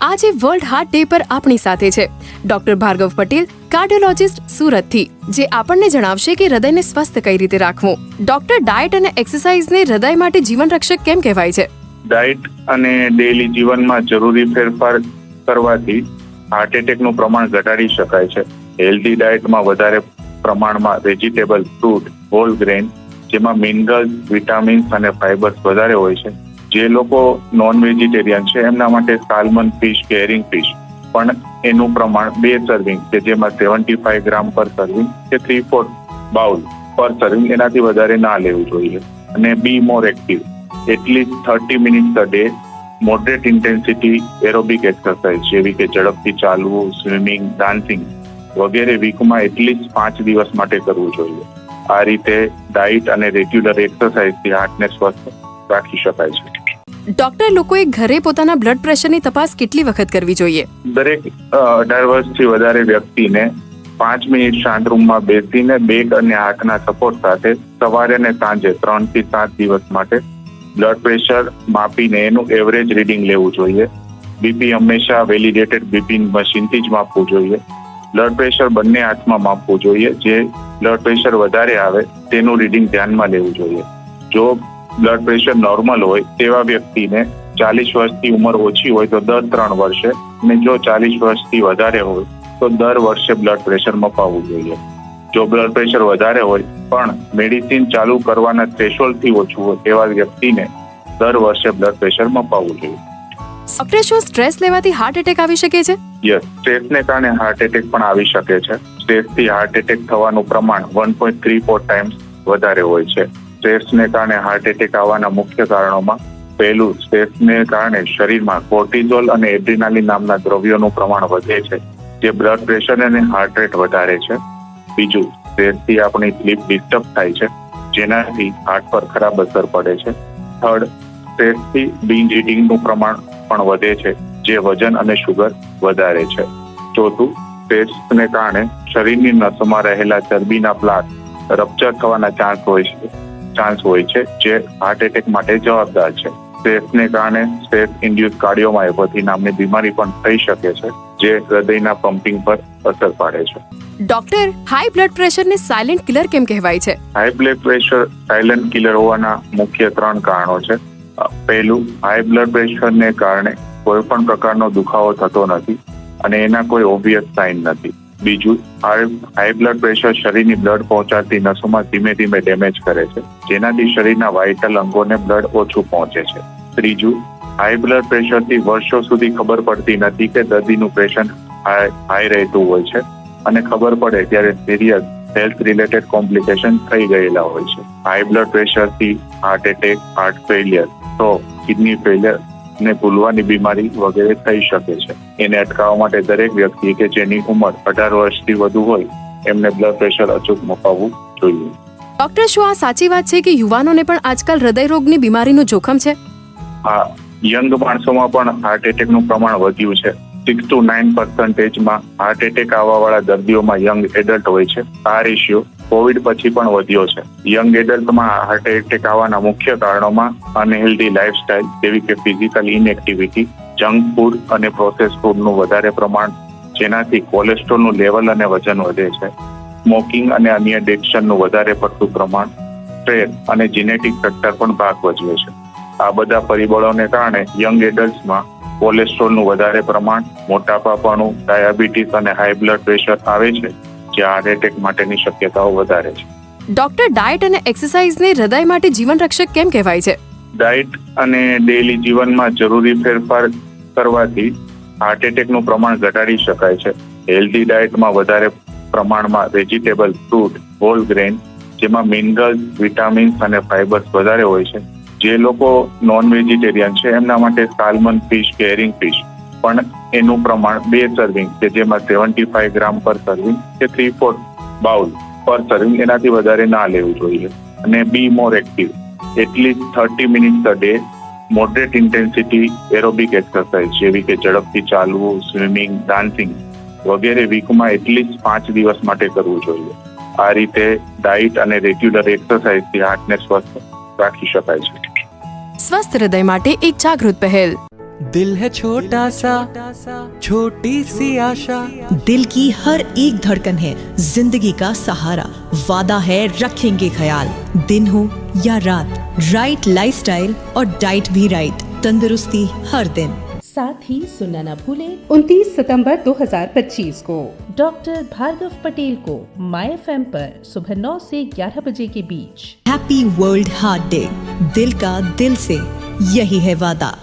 આજે world heart day પર આપણી સાથે છે ડોક્ટર ભાર્ગવ પટેલ, કાર્ડિયોલોજિસ્ટ સુરતથી, જે આપણને જણાવશે કે હૃદયને સ્વસ્થ કઈ રીતે રાખવું. ડોક્ટર, ડાયટ અને એક્સરસાઇઝને હૃદય માટે જીવન રક્ષક કેમ કહેવાય છે? ડાયટ અને ડેલી જીવનમાં જરૂરી ફેરફાર કરવાથી હાર્ટ એટેકનું પ્રમાણ ઘટાડી શકાય છે. હેલ્ધી ડાયટમાં વધારે પ્રમાણમાં વેજીટેબલ, ફ્રૂટ, હોલ ગ્રેન, જેમાં મિનરલ્સ, વિટામિન્સ અને ફાઇબર્સ વધારે હોય છે. જે લોકો નોન વેજીટેરિયન છે એમના માટે સાલ્મન ફિશ કે હેરિંગ ફિશ પણ એનું પ્રમાણ 2 સર્વિંગ કે જેમાં 75 ગ્રામ પર સર્વિંગ કે 3/4 બાઉલ પર સર્વિંગ, એનાથી વધારે ના લેવું જોઈએ. અને be more active, at least 30 minutes a day moderate intensity aerobic exercise જેવી કે ઝડપથી ચાલવું, સ્વિમિંગ, ડાન્સિંગ વગેરે વીકમાં એટલીસ્ટ 5 દિવસ માટે કરવું જોઈએ. આ રીતે ડાયટ અને રેગ્યુલર એક્સરસાઇઝથી હાર્ટને સ્વસ્થ રાખી શકાય છે. ડોક્ટર, લોકોએ ઘરે પોતાના બ્લડ પ્રેશરની તપાસ કેટલી વખત કરવી જોઈએ? દરેક 18 વર્ષથી વધારે વ્યક્તિને 5 મિનિટ શાંત રૂમમાં બેસીને બેક અને હાથના સપોર્ટ સાથે સવારે અને સાંજે 3 થી 7 દિવસ માટે બ્લડ પ્રેશર માપીને એનું એવરેજ રીડિંગ લેવું જોઈએ. બીપી હંમેશા વેલિડેટેડ બીપી મશીનથી જ માપવું જોઈએ. બ્લડ પ્રેશર બંને હાથમાં માપવું જોઈએ. જે બ્લડ પ્રેશર વધારે આવે તેનું રીડિંગ ધ્યાનમાં લેવું જોઈએ. જો બ્લડ પ્રેશર નોર્મલ હોય તેવા વ્યક્તિને 40 વર્ષથી ઉંમર ઓછી હોય તો દર 3 વર્ષે, અને જો 40 વર્ષથી વધારે હોય તો દર વર્ષે બ્લડ પ્રેશર મપાવવું જોઈએ. જો બ્લડ પ્રેશર વધારે હોય પણ મેડિસિન ચાલુ કરવાના થ્રેશોલ્ડથી ઓછું હોય તેવા વ્યક્તિને દર વર્ષે બ્લડ પ્રેશર મપાવવું જોઈએ. ડોક્ટર, શું સ્ટ્રેસ લેવાથી હાર્ટ એટેક આવી શકે છે? યસ, સ્ટ્રેસને કારણે હાર્ટ એટેક પણ આવી શકે છે. સ્ટ્રેસથી હાર્ટ એટેક થવાનું પ્રમાણ 1.34 ટાઈમ્સ વધારે હોય છે. સ્ટ્રેસને કારણે હાર્ટ એટેક આવવાના મુખ્ય કારણોમાં પહેલું, સ્ટ્રેસને કારણે શરીરમાં કોર્ટિઝોલ અને એડ્રીનાલિન નામના દ્રવ્યોનું પ્રમાણ વધે છે, જે બ્લડ પ્રેશર અને હાર્ટ રેટ વધારે છે. બીજું, સ્ટ્રેસથી આપણી સ્લીપ ડિસ્ટર્બ થાય છે, જેનાથી હાર્ટ પર ખરાબ અસર પડે છે. થર્ડ, સ્ટ્રેસથી બિંજ ઇટિંગનું પ્રમાણ પણ વધે છે, જે વજન અને શુગર વધારે છે. ચોથું, સ્ટ્રેસને કારણે શરીરની નસોમાં રહેલા ચરબીના પ્લાક રપ્ચર થવાના ચાન્સ હોય છે, જે હાર્ટ એટેક માટે જવાબદાર છે. સ્ટ્રેસને કારણે સ્ટ્રેસ ઇન્ડ્યુસ કાર્ડિયોમાયોપેથી નામની બીમારી પણ થઈ શકે છે, જે હૃદયના પમ્પિંગ પર અસર પાડે છે. ડોક્ટર, હાઈ બ્લડ પ્રેશરને સાયલેન્ટ કિલર કેમ કહેવાય છે? High blood pressure silent killer હોવાના મુખ્ય 3 કારણો છે. પહેલું, હાઈ બ્લડ પ્રેશરને કારણે કોઈ પણ પ્રકારનો દુખાવો થતો નથી અને એના કોઈ ઓબ્વિયસ સાઇન નથી. બીજું, હાઈ બ્લડ પ્રેશર શરીરની બ્લડ પહોંચાડતી નસોમાં ધીમે ધીમે ડેમેજ કરે છે, જેનાથી શરીરના વાઇટલ અંગોને બ્લડ ઓછું પહોંચે છે. ત્રીજું, હાઈ બ્લડ પ્રેશરથી વર્ષો સુધી ખબર પડતી નથી કે દર્દીનું પ્રેશર હાઈ રહેતું હોય છે, અને ખબર પડે ત્યારે સિરિયસ હેલ્થ રિલેટેડ કોમ્પ્લિકેશન થઈ ગયેલા હોય છે. હાઈ બ્લડ પ્રેશરથી heart attack, heart failure, stroke, kidney failure ને ભૂલવાની બીમારી વગેરે થઈ શકે છે. એને અટકાવવા માટે દરેક વ્યક્તિ કે જેની ઉંમર 18 વર્ષથી વધુ હોય એમને બ્લડ પ્રેશર અચૂક મપાવવું જોઈએ. ડોક્ટર, શું આ સાચી વાત છે કે યુવાનોને પણ આજકાલ હૃદય રોગની બીમારીનું જોખમ છે? હા, યંગ માણસોમાં પણ હાર્ટ એટેકનું પ્રમાણ વધ્યું છે. 6 to 9% હાર્ટ એટેક આવવાવાળા દર્દીઓમાં યંગ એડલ્ટ હોય છે. આ રેશિયો કોવિડ પછી પણ વધ્યો છે. યંગ એડલ્ટમાં હાર્ટ એટેક આવવાના મુખ્ય કારણોમાં અનહેલ્ધી લાઇફસ્ટાઇલ જેવી કે ફિઝિકલ ઇનએક્ટિવિટી, જંક ફૂડ અને પ્રોસેસ ફૂડનું વધારે પ્રમાણ, જેનાથી કોલેસ્ટ્રોલનું લેવલ અને વજન વધે છે. સ્મોકિંગ અને અન્ય એડિક્શનનું વધારે પડતું પ્રમાણ, સ્ટ્રેસ અને જીનેટિક ફેક્ટર પણ ભાગ ભજવે છે. આ બધા પરિબળોને કારણે યંગ એડલ્ટ્સમાં કોલેસ્ટ્રોલનું વધારે પ્રમાણ, મોટાપાપણું, ડાયાબિટીસ અને હાઈ બ્લડ પ્રેશર આવે છે, જે હાર્ટ એટેક માટેની શક્યતાઓ વધારે છે. ડોક્ટર, ડાયટ અને એક્સરસાઇઝને હૃદય માટે જીવન રક્ષક કેમ કહેવાય છે? ડાયટ અને ડેલી જીવનમાં જરૂરી ફેરફાર કરવાથી હાર્ટ એટેકનું પ્રમાણ ઘટાડી શકાય છે. હેલ્ધી ડાયટમાં વધારે પ્રમાણમાં વેજીટેબલ, ફ્રૂટ, હોલ ગ્રેન, જેમાં મિનરલ્સ, વિટામિન્સ અને ફાઇબર્સ વધારે હોય છે. જે લોકો નોન વેજીટેરિયન છે એમના માટે સાલ્મન ફિશ કે હેરિંગ ફિશ પણ એનું પ્રમાણ 2 સર્વિંગ કે જેમાં 75 ગ્રામ પર સર્વિંગ કે 3/4 બાઉલ પર સર્વિંગ, એનાથી વધારે ના લેવું જોઈએ. અને be more active, at least 30 minutes a day moderate intensity aerobic exercise જેવી કે ઝડપથી ચાલવું, સ્વિમિંગ, ડાન્સિંગ વગેરે વીકમાં એટલીસ્ટ 5 દિવસ માટે કરવું જોઈએ. આ રીતે ડાયટ અને રેગ્યુલર એક્સરસાઇઝથી હાર્ટને સ્વસ્થ રાખી શકાય છે. સ્વસ્થ હૃદય માટે એક જાગૃત પહેલ. दिल है छोटा सा, छोटी सी आशा। दिल की हर एक धड़कन है जिंदगी का सहारा। वादा है रखेंगे ख्याल, दिन हो या रात। राइट लाइफस्टाइल और डाइट भी राइट, तंदुरुस्ती हर दिन। साथ ही सुनना न भूलें 29 सितंबर 2025 को डॉक्टर भार्गव पटेल को माय FM पर सुबह 9 से 11 बजे के बीच। Happy world heart day. दिल का दिल से यही है वादा।